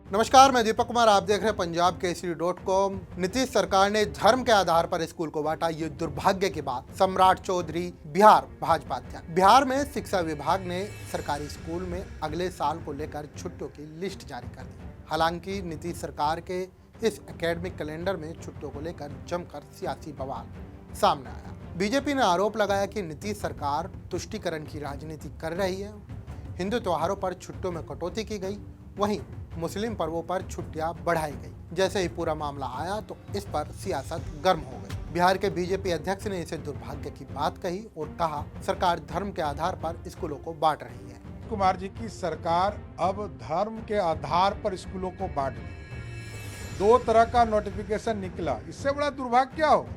नमस्कार, मैं दीपक कुमार। आप देख रहे हैं पंजाब केसरी.com। नीतीश सरकार ने धर्म के आधार पर स्कूल को बांटा, ये दुर्भाग्य की बात। सम्राट चौधरी, बिहार भाजपा अध्यक्ष। बिहार में शिक्षा विभाग ने सरकारी स्कूल में अगले साल को लेकर छुट्टियों की लिस्ट जारी कर दी। हालांकि नीतीश सरकार के इस एकेडमिक कैलेंडर में छुट्टियों को लेकर जमकर सियासी बवाल सामने आया। बीजेपी ने आरोप लगाया कि नीतीश सरकार तुष्टीकरण की राजनीति कर रही है। हिंदू त्योहारों पर छुट्टियों में कटौती की गई, वहीं मुस्लिम पर्वों पर छुट्टियां बढ़ाई गई। जैसे ही पूरा मामला आया तो इस पर सियासत गर्म हो गई। बिहार के बीजेपी अध्यक्ष ने इसे दुर्भाग्य की बात कही और कहा, सरकार धर्म के आधार पर स्कूलों को बांट रही है। कुमार जी की सरकार अब धर्म के आधार पर स्कूलों को बांट रही। दो तरह का नोटिफिकेशन निकला, इससे बड़ा दुर्भाग्य क्या हो।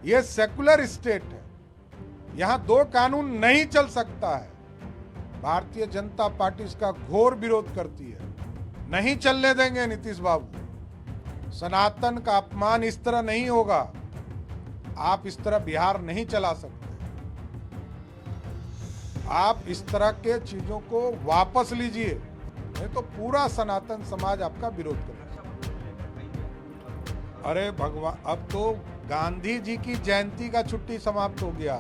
यह सेकुलर स्टेट है, यहाँ दो कानून नहीं चल सकता है। भारतीय जनता पार्टी इसका घोर विरोध करती है। नहीं चलने देंगे नीतीश बाबू। सनातन का अपमान इस तरह नहीं होगा। आप इस तरह बिहार नहीं चला सकते। आप इस तरह के चीजों को वापस लीजिए, नहीं तो पूरा सनातन समाज आपका विरोध करेगा। अरे भगवान, अब तो गांधी जी की जयंती का छुट्टी समाप्त हो गया,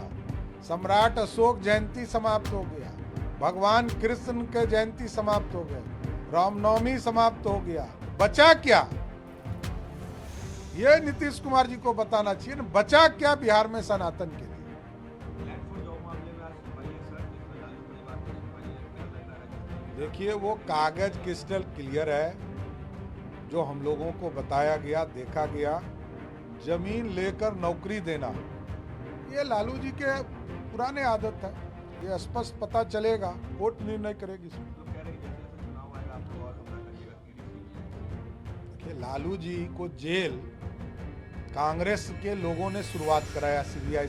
सम्राट अशोक जयंती समाप्त हो गया, भगवान कृष्ण के जयंती समाप्त हो गए, रामनवमी समाप्त हो गया। बचा क्या? ये नीतीश कुमार जी को बताना चाहिए ना, बचा क्या बिहार में सनातन के लिए। देखिए, वो कागज क्रिस्टल क्लियर है जो हम लोगों को बताया गया, देखा गया। जमीन लेकर नौकरी देना, ये लालू जी के पुराने आदत है। ये स्पष्ट पता चलेगा, कोर्ट निर्णय करेगी इसमें। लालू जी को जेल कांग्रेस के लोगों ने शुरुआत कराया, सीबीआई।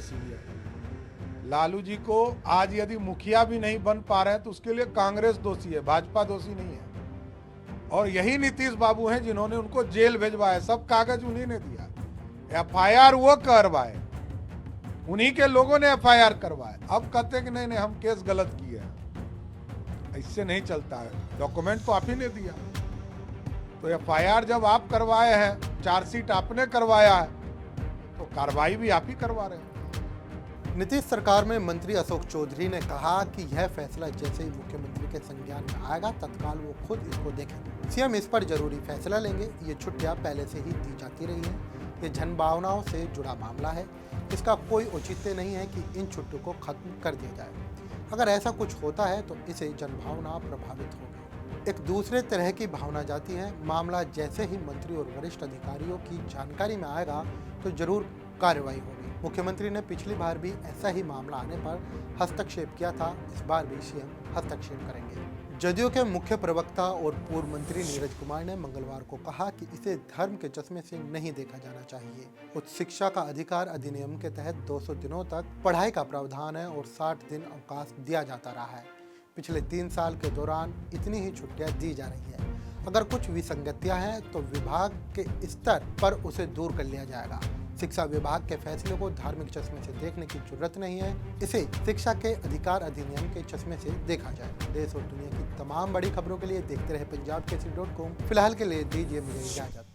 लालू जी को आज यदि मुखिया भी नहीं बन पा रहे हैं तो उसके लिए कांग्रेस दोषी है, भाजपा दोषी नहीं है। और यही नीतीश बाबू हैं जिन्होंने उनको जेल भेजवाया, सब कागज उन्हीं ने दिया। एफआईआर वो करवाए, उन्हीं के लोगों ने एफआईआर करवाए। अब कहते कि नहीं हम केस गलत किए हैं। इससे नहीं चलता है, डॉक्यूमेंट तो आप ही ने दिया। तो एफआईआर जब आप करवाए हैं, चार्जशीट आपने करवाया है, तो कार्रवाई भी आप ही करवा रहे हैं। नीतीश सरकार में मंत्री अशोक चौधरी ने कहा कि यह फैसला जैसे ही मुख्यमंत्री के संज्ञान में आएगा, तत्काल वो खुद इसको देखेंगे। सीएम इस पर जरूरी फैसला लेंगे। ये छुट्टियां पहले से ही दी जाती रही हैं। ये जन भावनाओं से जुड़ा मामला है। इसका कोई औचित्य नहीं है कि इन छुट्टियों को खत्म कर दिया जाए। अगर ऐसा कुछ होता है तो इसे जनभावना प्रभावित होगी। एक दूसरे तरह की भावना जाती है। मामला जैसे ही मंत्री और वरिष्ठ अधिकारियों की जानकारी में आएगा तो जरूर कार्रवाई होगी। मुख्यमंत्री ने पिछली बार भी ऐसा ही मामला आने पर हस्तक्षेप किया था। इस बार भी सीएम हस्तक्षेप करेंगे। जदयू के मुख्य प्रवक्ता और पूर्व मंत्री नीरज कुमार ने मंगलवार को कहा कि इसे धर्म के चश्मे से नहीं देखा जाना चाहिए। उच्च शिक्षा का अधिकार अधिनियम के तहत 200 दिनों तक पढ़ाई का प्रावधान है और 60 दिन अवकाश दिया जाता रहा है। पिछले 3 साल के दौरान इतनी ही छुट्टियां दी जा रही है। अगर कुछ विसंगतियां हैं तो विभाग के स्तर पर उसे दूर कर लिया जाएगा। शिक्षा विभाग के फैसले को धार्मिक चश्मे से देखने की जरूरत नहीं है। इसे शिक्षा के अधिकार अधिनियम के चश्मे से देखा जाए। देश और दुनिया की तमाम बड़ी खबरों के लिए देखते रहे पंजाब केसरी.com। फिलहाल के लिए दीजिए मुझे इजाजत।